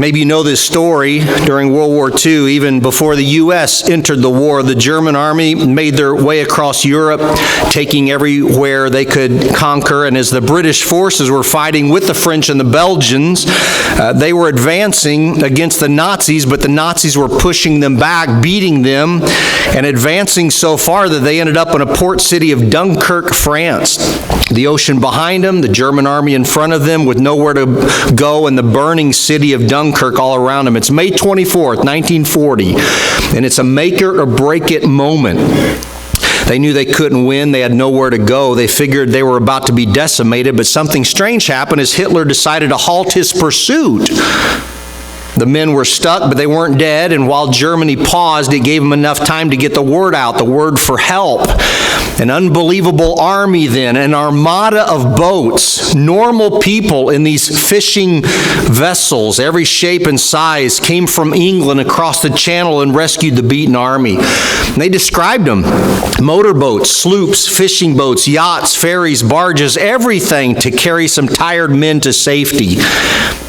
Maybe you know this story. During World War II, even before the U.S. entered the war, the German army made their way across Europe, taking everywhere they could conquer. And as the British forces were fighting with the French and the Belgians, they were advancing against the Nazis, but the Nazis were pushing them back, beating them, and advancing so far that they ended up in a port city of Dunkirk, France. The ocean behind them, the German army in front of them with nowhere to go, and the burning city of Dunkirk all around them. It's May 24th, 1940, and it's a make it or break it moment. They knew they couldn't win. They had nowhere to go. They figured they were about to be decimated, but something strange happened as Hitler decided to halt his pursuit. The men were stuck, but they weren't dead, and while Germany paused, it gave them enough time to get the word out, the word for help. An unbelievable army then, an armada of boats, normal people in these fishing vessels, every shape and size, came from England across the channel and rescued the beaten army. And they described them: motorboats, sloops, fishing boats, yachts, ferries, barges, everything to carry some tired men to safety.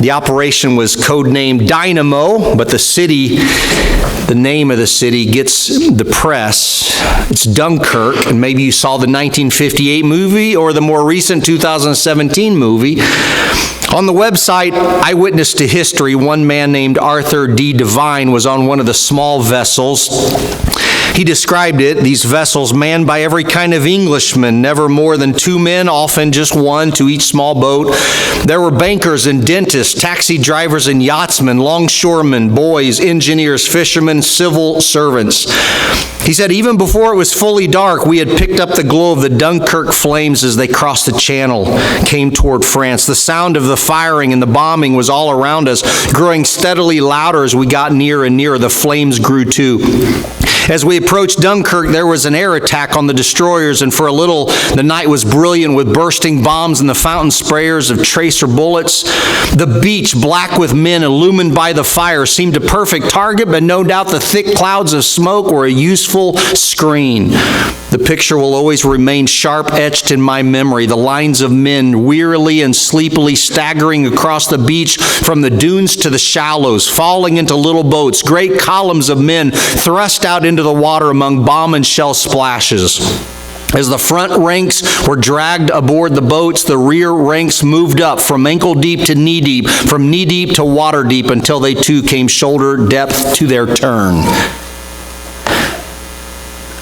The operation was codenamed Dynamo, but the name of the city gets the press. It's Dunkirk, and maybe you saw the 1958 movie or the more recent 2017 movie. On the website Eyewitness to History, one man named Arthur D. Devine was on one of the small vessels. He described it, these vessels manned by every kind of Englishman, never more than 2 men, often just 1 to each small boat. There were bankers and dentists, taxi drivers and yachtsmen, longshoremen, boys, engineers, fishermen, civil servants. He said, even before it was fully dark, we had picked up the glow of the Dunkirk flames as they crossed the channel, came toward France. The sound of the firing and the bombing was all around us, growing steadily louder as we got nearer and nearer. The flames grew too. As we approached Dunkirk, there was an air attack on the destroyers, and for a little, the night was brilliant with bursting bombs and the fountain sprayers of tracer bullets. The beach, black with men illumined by the fire, seemed a perfect target, but no doubt the thick clouds of smoke were a useful screen. The picture will always remain sharp etched in my memory, the lines of men wearily and sleepily staggering across the beach from the dunes to the shallows, falling into little boats, great columns of men thrust out into the water among bomb and shell splashes. As the front ranks were dragged aboard the boats, the rear ranks moved up from ankle deep to knee deep, from knee deep to water deep, until they too came shoulder depth to their turn.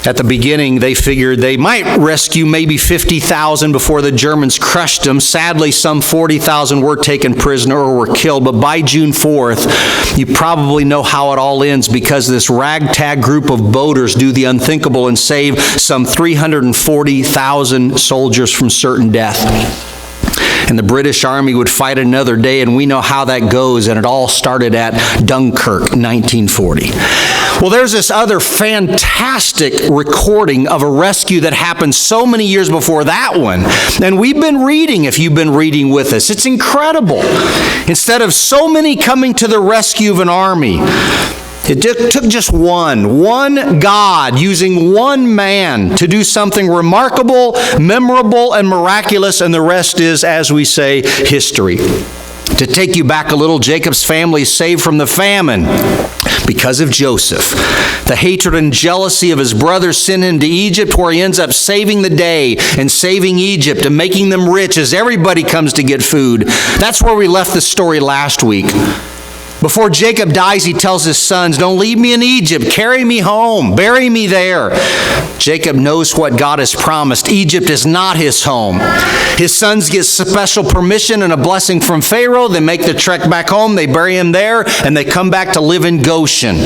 At the beginning, they figured they might rescue maybe 50,000 before the Germans crushed them. Sadly, some 40,000 were taken prisoner or were killed. But by June 4th, you probably know how it all ends, because this ragtag group of boaters do the unthinkable and save some 340,000 soldiers from certain death. And the British Army would fight another day, and we know how that goes, and it all started at Dunkirk, 1940. Well, there's this other fantastic recording of a rescue that happened so many years before that one. And we've been reading, if you've been reading with us. It's incredible. Instead of so many coming to the rescue of an army, it took just one God using one man to do something remarkable, memorable, and miraculous, and the rest is, as we say, history. To take you back a little, Jacob's family is saved from the famine because of Joseph. The hatred and jealousy of his brothers sent him to Egypt, where he ends up saving the day and saving Egypt and making them rich as everybody comes to get food. That's where we left the story last week. Before Jacob dies, he tells his sons, don't leave me in Egypt. Carry me home. Bury me there. Jacob knows what God has promised. Egypt is not his home. His sons get special permission and a blessing from Pharaoh. They make the trek back home. They bury him there, and they come back to live in Goshen.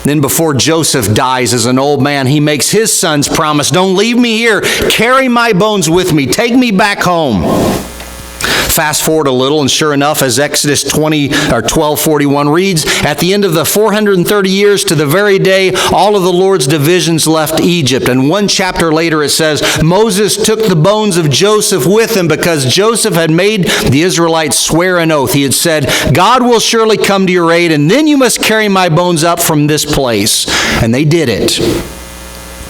Then before Joseph dies as an old man, he makes his sons promise, don't leave me here. Carry my bones with me. Take me back home. Fast forward a little, and sure enough, as Exodus 12:41 reads, at the end of the 430 years to the very day, all of the Lord's divisions left Egypt. And one chapter later it says, Moses took the bones of Joseph with him because Joseph had made the Israelites swear an oath. He had said, God will surely come to your aid, and then you must carry my bones up from this place. And they did it.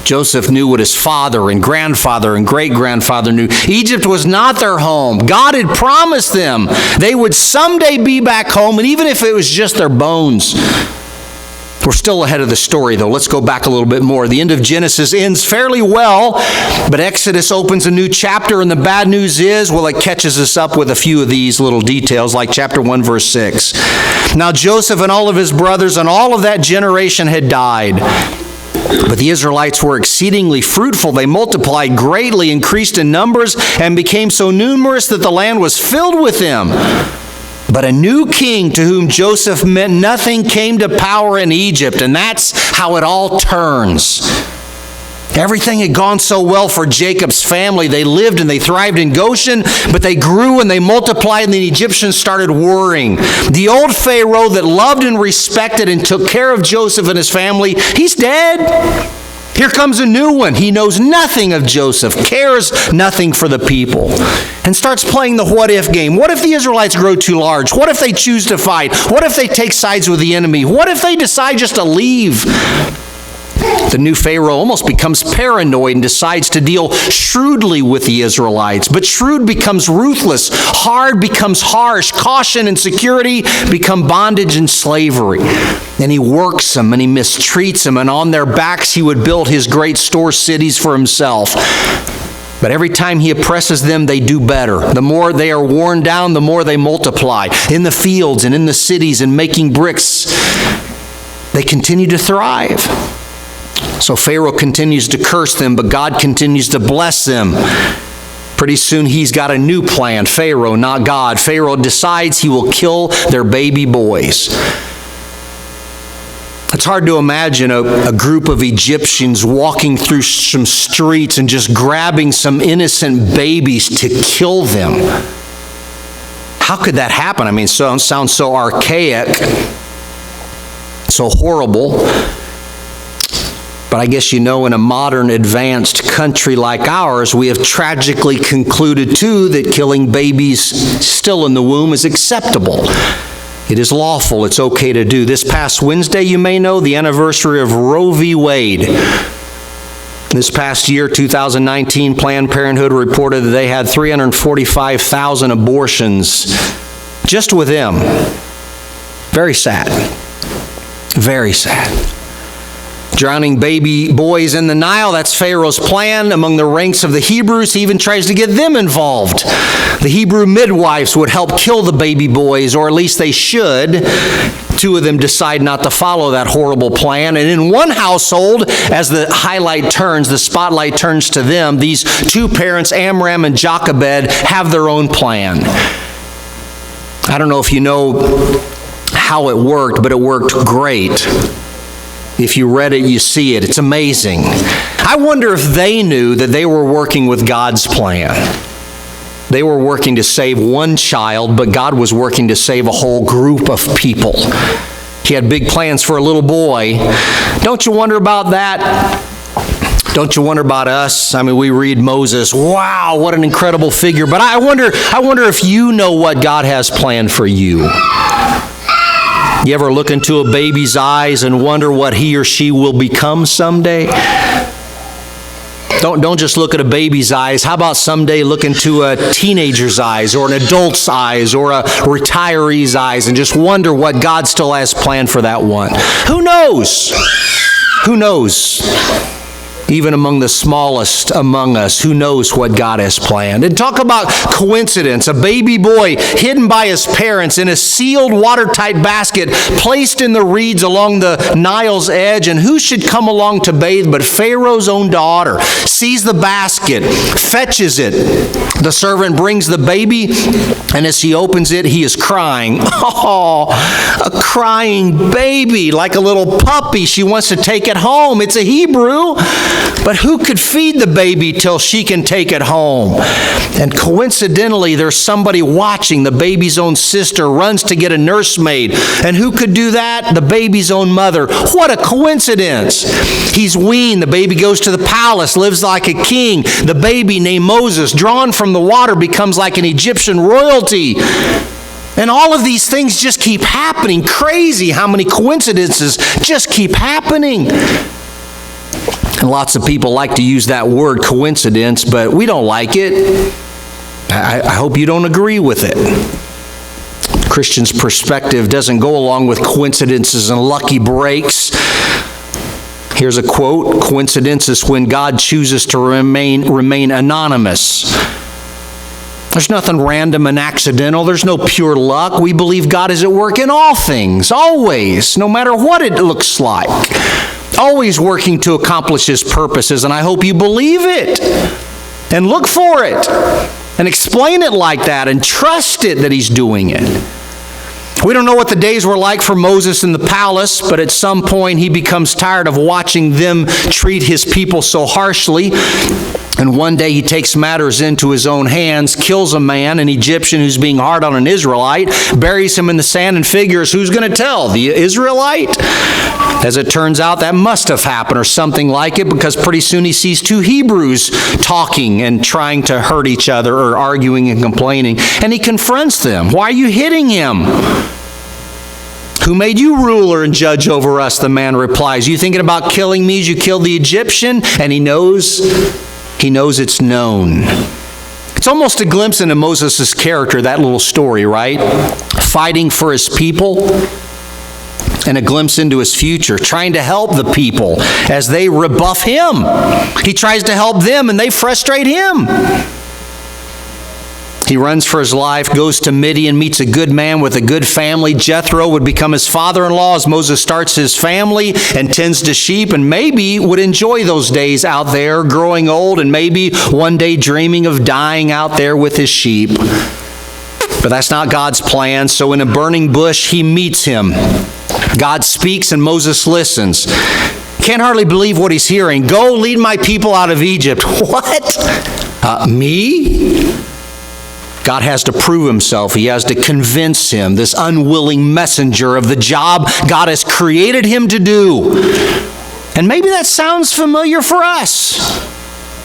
Joseph knew what his father and grandfather and great-grandfather knew. Egypt was not their home. God had promised them they would someday be back home, and even if it was just their bones. We're still ahead of the story, though. Let's go back a little bit more. The end of Genesis ends fairly well, but Exodus opens a new chapter, and the bad news is, well, it catches us up with a few of these little details, like chapter 1, verse 6. Now Joseph and all of his brothers and all of that generation had died. But the Israelites were exceedingly fruitful. They multiplied greatly, increased in numbers, and became so numerous that the land was filled with them. But a new king to whom Joseph meant nothing came to power in Egypt, and that's how it all turns. Everything had gone so well for Jacob's family. They lived and they thrived in Goshen, but they grew and they multiplied, and the Egyptians started worrying. The old Pharaoh that loved and respected and took care of Joseph and his family, he's dead. Here comes a new one. He knows nothing of Joseph, cares nothing for the people, and starts playing the what-if game. What if the Israelites grow too large? What if they choose to fight? What if they take sides with the enemy? What if they decide just to leave? The new Pharaoh almost becomes paranoid and decides to deal shrewdly with the Israelites. But shrewd becomes ruthless. Hard becomes harsh. Caution and security become bondage and slavery. And he works them and he mistreats them. And on their backs he would build his great store cities for himself. But every time he oppresses them, they do better. The more they are worn down, the more they multiply. In the fields and in the cities and making bricks, they continue to thrive. So Pharaoh continues to curse them, but God continues to bless them. Pretty soon he's got a new plan. Pharaoh, not God. Pharaoh decides he will kill their baby boys. It's hard to imagine a group of Egyptians walking through some streets and just grabbing some innocent babies to kill them. How could that happen? I mean, it sounds so archaic, so horrible. But I guess you know, in a modern, advanced country like ours, we have tragically concluded, too, that killing babies still in the womb is acceptable. It is lawful. It's okay to do. This past Wednesday, you may know, the anniversary of Roe v. Wade. This past year, 2019, Planned Parenthood reported that they had 345,000 abortions just with them. Very sad. Very sad. Drowning baby boys in the Nile, that's Pharaoh's plan. Among the ranks of the Hebrews, he even tries to get them involved. The Hebrew midwives would help kill the baby boys, or at least they should. Two of them decide not to follow that horrible plan. And in one household, as the spotlight turns to them, these two parents, Amram and Jochebed, have their own plan. I don't know if you know how it worked, but it worked great. If you read it, you see it. It's amazing. I wonder if they knew that they were working with God's plan. They were working to save one child, but God was working to save a whole group of people. He had big plans for a little boy. Don't you wonder about that? Don't you wonder about us? I mean, we read Moses. Wow, what an incredible figure. But I wonder if you know what God has planned for you. You ever look into a baby's eyes and wonder what he or she will become someday? Don't just look at a baby's eyes. How about someday look into a teenager's eyes or an adult's eyes or a retiree's eyes and just wonder what God still has planned for that one? Who knows? Who knows? Even among the smallest among us, who knows what God has planned? And talk about coincidence. A baby boy hidden by his parents in a sealed, watertight basket placed in the reeds along the Nile's edge. And who should come along to bathe but Pharaoh's own daughter? Sees the basket, fetches it. The servant brings the baby, and as he opens it, he is crying. Oh, a crying baby, like a little puppy. She wants to take it home. It's a Hebrew. But who could feed the baby till she can take it home? And coincidentally, there's somebody watching. The baby's own sister runs to get a nursemaid. And who could do that? The baby's own mother. What a coincidence. He's weaned. The baby goes to the palace, lives like a king. The baby named Moses, drawn from the water, becomes like an Egyptian royalty. And all of these things just keep happening. Crazy how many coincidences just keep happening. And lots of people like to use that word coincidence, but we don't like it. I hope you don't agree with it. Christian's perspective doesn't go along with coincidences and lucky breaks. Here's a quote: "Coincidence is when God chooses to remain anonymous." There's nothing random and accidental. There's no pure luck. We believe God is at work in all things, always, no matter what it looks like. Always working to accomplish His purposes, and I hope you believe it and look for it and explain it like that and trust it that He's doing it. We don't know what the days were like for Moses in the palace, but at some point he becomes tired of watching them treat his people so harshly. And one day he takes matters into his own hands, kills a man, an Egyptian who's being hard on an Israelite, buries him in the sand, and figures, who's going to tell? The Israelite? As it turns out, that must have happened or something like it, because pretty soon he sees two Hebrews talking and trying to hurt each other or arguing and complaining. And he confronts them. "Why are you hitting him? Who made you ruler and judge over us?" the man replies. "You thinking about killing me as you killed the Egyptian?" And he knows it's known. It's almost a glimpse into Moses' character, that little story, right? Fighting for his people, and a glimpse into his future, trying to help the people as they rebuff him. He tries to help them and they frustrate him. He runs for his life, goes to Midian, meets a good man with a good family. Jethro would become his father-in-law as Moses starts his family and tends to sheep, and maybe would enjoy those days out there growing old, and maybe one day dreaming of dying out there with his sheep. But that's not God's plan. So in a burning bush, he meets him. God speaks and Moses listens. Can't hardly believe what he's hearing. "Go lead my people out of Egypt." What? Me? God has to prove himself. He has to convince him, this unwilling messenger, of the job God has created him to do. And maybe that sounds familiar for us.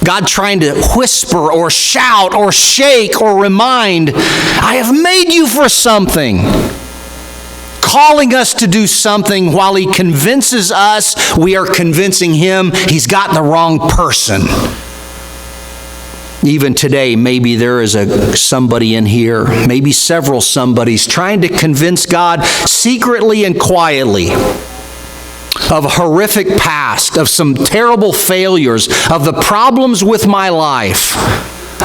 God trying to whisper or shout or shake or remind, "I have made you for something." Calling us to do something while he convinces us we are convincing him he's got the wrong person. Even today, maybe there is somebody in here, maybe several somebodies, trying to convince God secretly and quietly of a horrific past, of some terrible failures, of the problems with my life.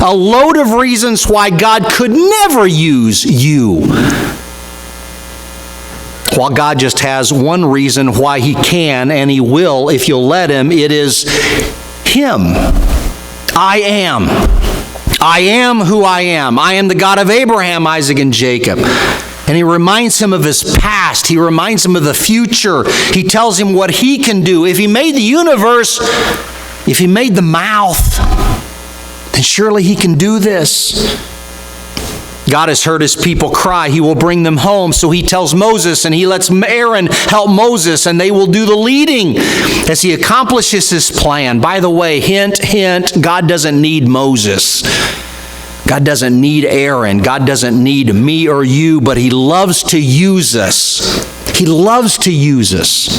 A load of reasons why God could never use you. While God just has one reason why he can, and he will if you'll let him. It is him. I am. I am who I am. I am the God of Abraham, Isaac, and Jacob. And he reminds him of his past. He reminds him of the future. He tells him what he can do. If he made the universe, if he made the mouth, then surely he can do this. God has heard his people cry. He will bring them home. So he tells Moses, and he lets Aaron help Moses, and they will do the leading as he accomplishes his plan. By the way, hint, hint, God doesn't need Moses. God doesn't need Aaron. God doesn't need me or you, but he loves to use us. He loves to use us.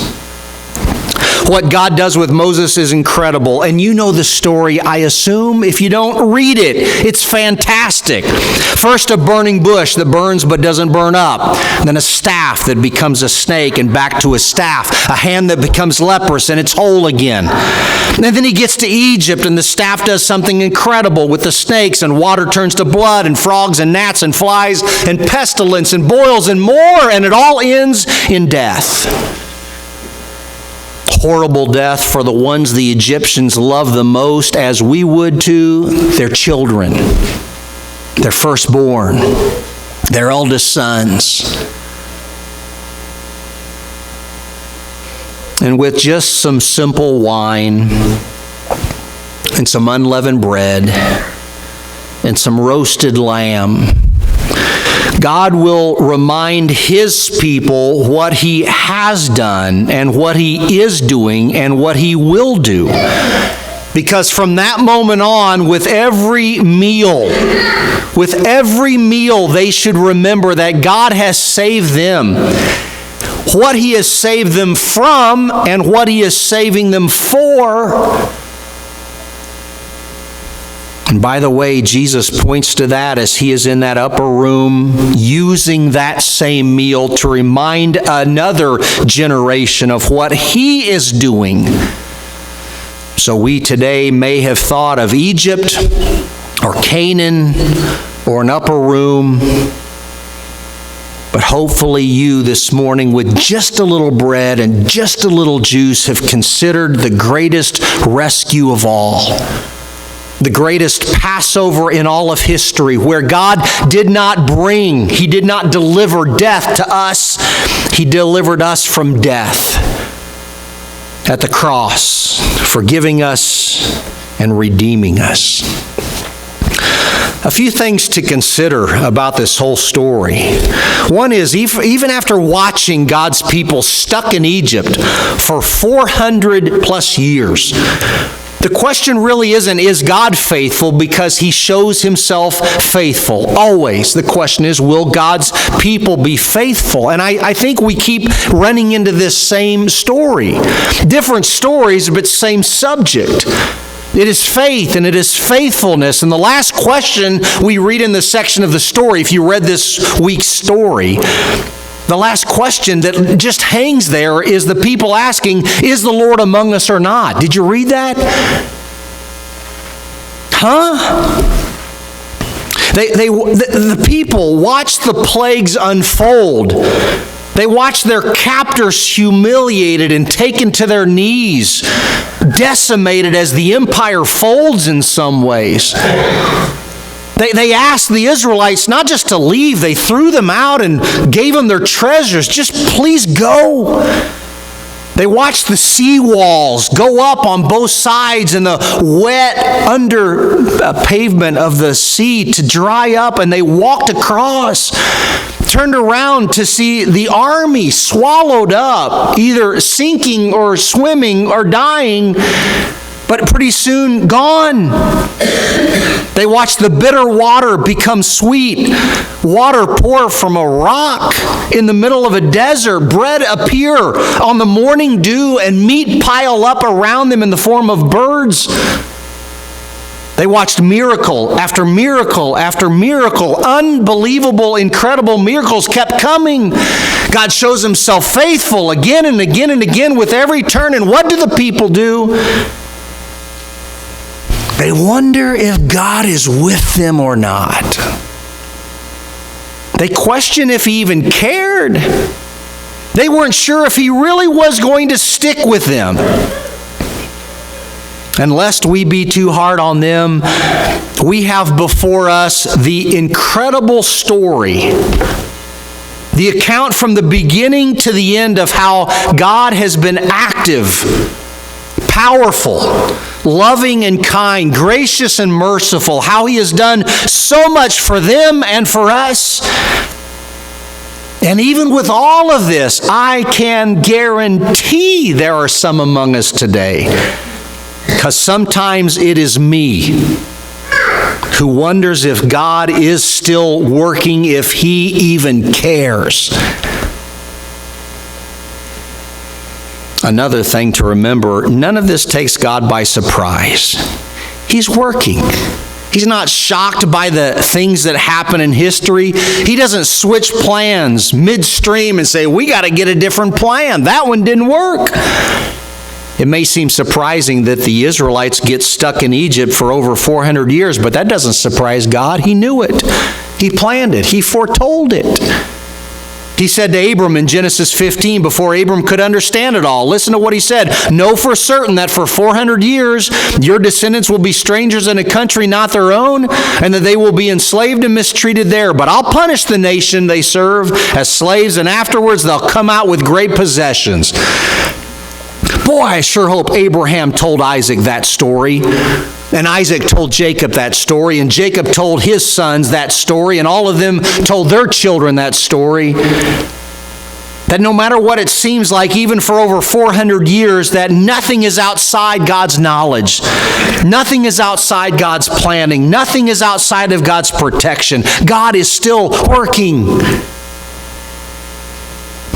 What God does with Moses is incredible. And you know the story, I assume. If you don't, read it. It's fantastic. First, a burning bush that burns but doesn't burn up. Then a staff that becomes a snake and back to a staff. A hand that becomes leprous and it's whole again. And then he gets to Egypt and the staff does something incredible with the snakes, and water turns to blood, and frogs and gnats and flies and pestilence and boils and more. And it all ends in death. Horrible death for the ones the Egyptians love the most, as we would too, their children, their firstborn, their eldest sons. And with just some simple wine and some unleavened bread and some roasted lamb, God will remind his people what he has done and what he is doing and what he will do. Because from that moment on, with every meal, they should remember that God has saved them. what He has saved them from and what He is saving them for. And by the way, Jesus points to that as He is in that upper room using that same meal to remind another generation of what He is doing. So we today may have thought of Egypt or Canaan or an upper room, but hopefully you this morning with just a little bread and just a little juice have considered the greatest rescue of all. The greatest Passover in all of history, where God did not He did not deliver death to us. He delivered us from death at the cross, forgiving us and redeeming us. A few things to consider about this whole story. One is, even after watching God's people stuck in Egypt for 400 plus years, the question really isn't, is God faithful? Because He shows Himself faithful. Always. The question is, will God's people be faithful? And I think we keep running into this same story. Different stories, but same subject. It is faith and it is faithfulness. And the last question we read in this section of the story, if you read this week's story, the last question that just hangs there is the people asking, is the Lord among us or not? Did you read that? The people watched the plagues unfold. They watched their captors humiliated and taken to their knees, decimated as the empire folds in some ways. They asked the Israelites not just to leave, they threw them out and gave them their treasures. Just please go. They watched the sea walls go up on both sides and the wet under pavement of the sea to dry up, and they walked across, turned around to see the army swallowed up, either sinking or swimming or dying, but pretty soon gone. They watched the bitter water become sweet, water pour from a rock in the middle of a desert, bread appear on the morning dew, and meat pile up around them in the form of birds. They watched miracle after miracle after miracle. Unbelievable, incredible miracles kept coming. God shows Himself faithful again and again and again with every turn. And what do the people do? They wonder if God is with them or not. They question if He even cared. They weren't sure if He really was going to stick with them. And lest we be too hard on them, we have before us the incredible story, the account from the beginning to the end of how God has been active, powerful, loving and kind, gracious and merciful, how He has done so much for them and for us. And even with all of this, I can guarantee there are some among us today, because sometimes it is me who wonders if God is still working, if He even cares. Another thing to remember, none of this takes God by surprise. He's working. He's not shocked by the things that happen in history. He doesn't switch plans midstream and say, we got to get a different plan. That one didn't work. It may seem surprising that the Israelites get stuck in Egypt for over 400 years, but that doesn't surprise God. He knew it. He planned it. He foretold it. He said to Abram in Genesis 15, before Abram could understand it all, listen to what He said. Know for certain that for 400 years your descendants will be strangers in a country not their own, and that they will be enslaved and mistreated there. But I'll punish the nation they serve as slaves, and afterwards they'll come out with great possessions. Boy, I sure hope Abraham told Isaac that story. And Isaac told Jacob that story, and Jacob told his sons that story, and all of them told their children that story. That no matter what it seems like, even for over 400 years, that nothing is outside God's knowledge. Nothing is outside God's planning. Nothing is outside of God's protection. God is still working.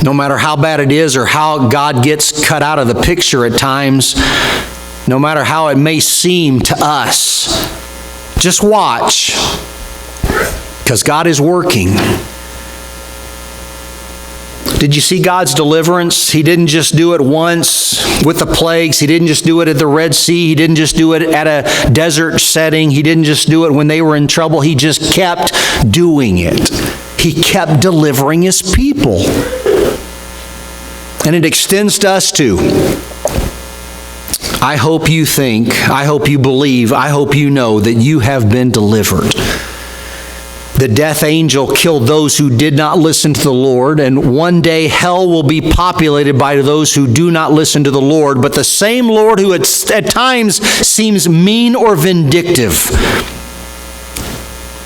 No matter how bad it is or how God gets cut out of the picture at times, no matter how it may seem to us, just watch, because God is working. Did you see God's deliverance? He didn't just do it once with the plagues. He didn't just do it at the Red Sea. He didn't just do it at a desert setting. He didn't just do it when they were in trouble. He just kept doing it. He kept delivering His people. And it extends to us too. I hope you think, I hope you believe, I hope you know that you have been delivered. The death angel killed those who did not listen to the Lord, and one day hell will be populated by those who do not listen to the Lord. But the same Lord who at times seems mean or vindictive,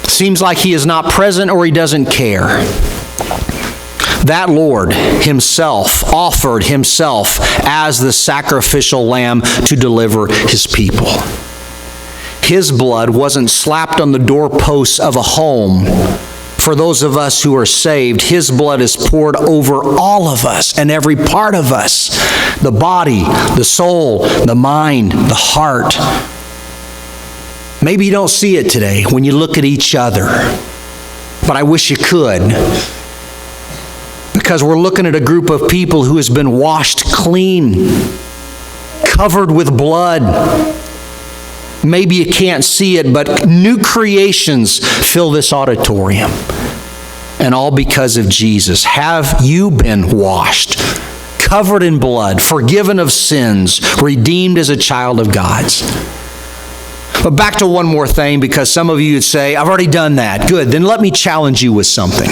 seems like He is not present or He doesn't care, that Lord Himself offered Himself as the sacrificial lamb to deliver His people. His blood wasn't slapped on the doorposts of a home. For those of us who are saved, His blood is poured over all of us and every part of us. The body, the soul, the mind, the heart. Maybe you don't see it today when you look at each other, but I wish you could. Because we're looking at a group of people who has been washed clean, covered with blood. Maybe you can't see it, but new creations fill this auditorium. And all because of Jesus. Have you been washed, covered in blood, forgiven of sins, redeemed as a child of God's? But back to one more thing, because some of you would say, I've already done that. Good, then let me challenge you with something.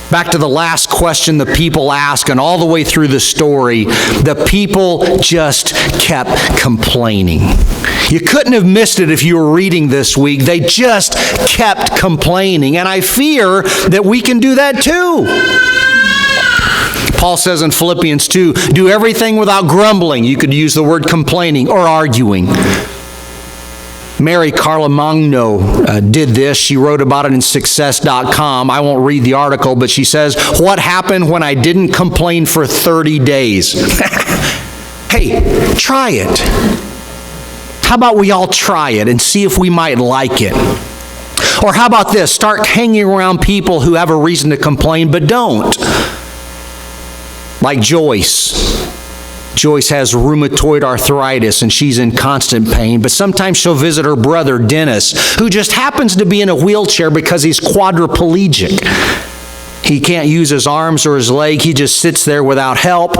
Back to the last question the people ask, and all the way through the story, the people just kept complaining. You couldn't have missed it if you were reading this week. They just kept complaining, and I fear that we can do that too. Paul says in Philippians 2, do everything without grumbling. You could use the word complaining or arguing. Mary Carlomagno did this. She wrote about it in Success.com. I won't read the article, but she says, what happened when I didn't complain for 30 days? Hey, try it. How about we all try it and see if we might like it? Or how about this? Start hanging around people who have a reason to complain but don't. Like Joyce. Joyce has rheumatoid arthritis and she's in constant pain, but sometimes she'll visit her brother, Dennis, who just happens to be in a wheelchair because he's quadriplegic. He can't use his arms or his leg. He just sits there without help.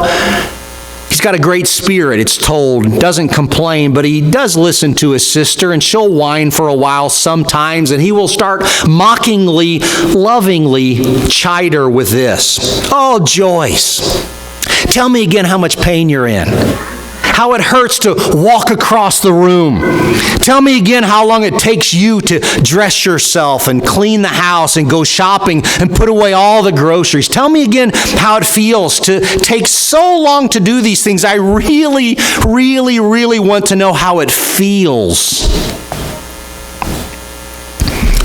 He's got a great spirit, it's told, doesn't complain, but he does listen to his sister, and she'll whine for a while sometimes, and he will start mockingly, lovingly chide her with this. Oh, Joyce, tell me again how much pain you're in. How it hurts to walk across the room. Tell me again how long it takes you to dress yourself and clean the house and go shopping and put away all the groceries. Tell me again how it feels to take so long to do these things. I really, really, really want to know how it feels.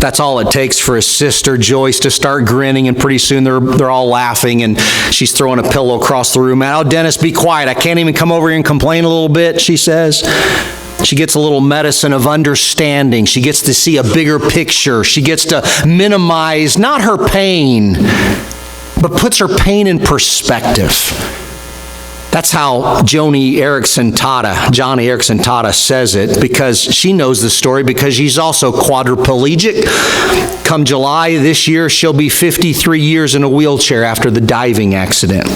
That's all it takes for his sister, Joyce, to start grinning, and pretty soon they're all laughing, and she's throwing a pillow across the room. Oh, Dennis, be quiet. I can't even come over here and complain a little bit, she says. She gets a little medicine of understanding. She gets to see a bigger picture. She gets to minimize not her pain, but puts her pain in perspective. That's how Joni Eareckson Tada says it, because she knows the story because she's also quadriplegic. Come July this year, she'll be 53 years in a wheelchair after the diving accident.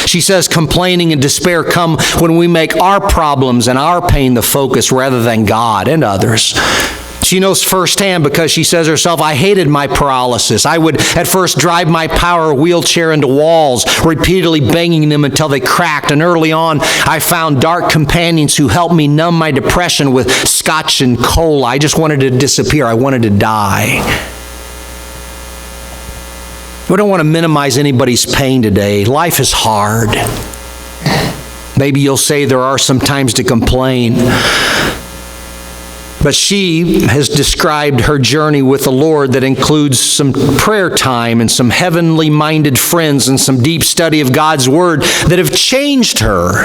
She says complaining and despair come when we make our problems and our pain the focus rather than God and others. She knows firsthand because she says herself, I hated my paralysis. I would at first drive my power wheelchair into walls, repeatedly banging them until they cracked. And early on, I found dark companions who helped me numb my depression with scotch and cola. I just wanted to disappear. I wanted to die. We don't want to minimize anybody's pain today. Life is hard. Maybe you'll say there are some times to complain. But she has described her journey with the Lord that includes some prayer time and some heavenly-minded friends and some deep study of God's Word that have changed her.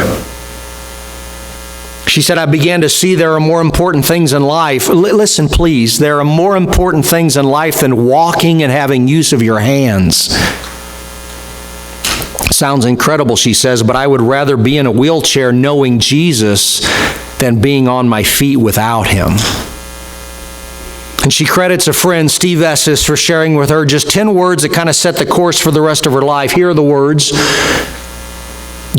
She said, I began to see there are more important things in life. Listen, please, there are more important things in life than walking and having use of your hands. Sounds incredible, she says, but I would rather be in a wheelchair knowing Jesus than being on my feet without him. And she credits a friend, Steve Esses, for sharing with her just 10 words that kind of set the course for the rest of her life. Here are the words.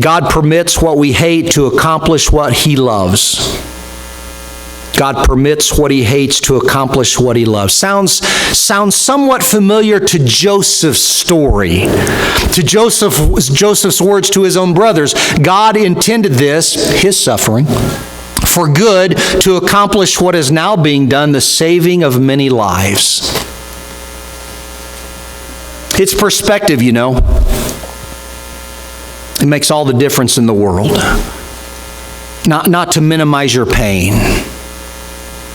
God permits what we hate to accomplish what he loves. God permits what he hates to accomplish what he loves. Sounds somewhat familiar to Joseph's story. To Joseph's words to his own brothers. God intended this, his suffering, for good to accomplish what is now being done, the saving of many lives. It's perspective, you know. It makes all the difference in the world. Not to minimize your pain,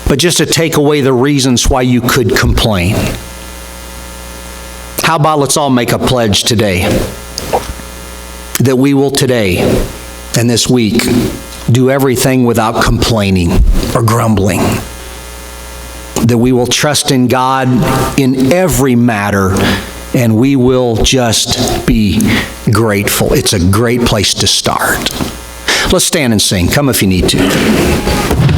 but just to take away the reasons why you could complain. How about let's all make a pledge today that we will today and this week do everything without complaining or grumbling. That we will trust in God in every matter and we will just be grateful. It's a great place to start. Let's stand and sing. Come if you need to.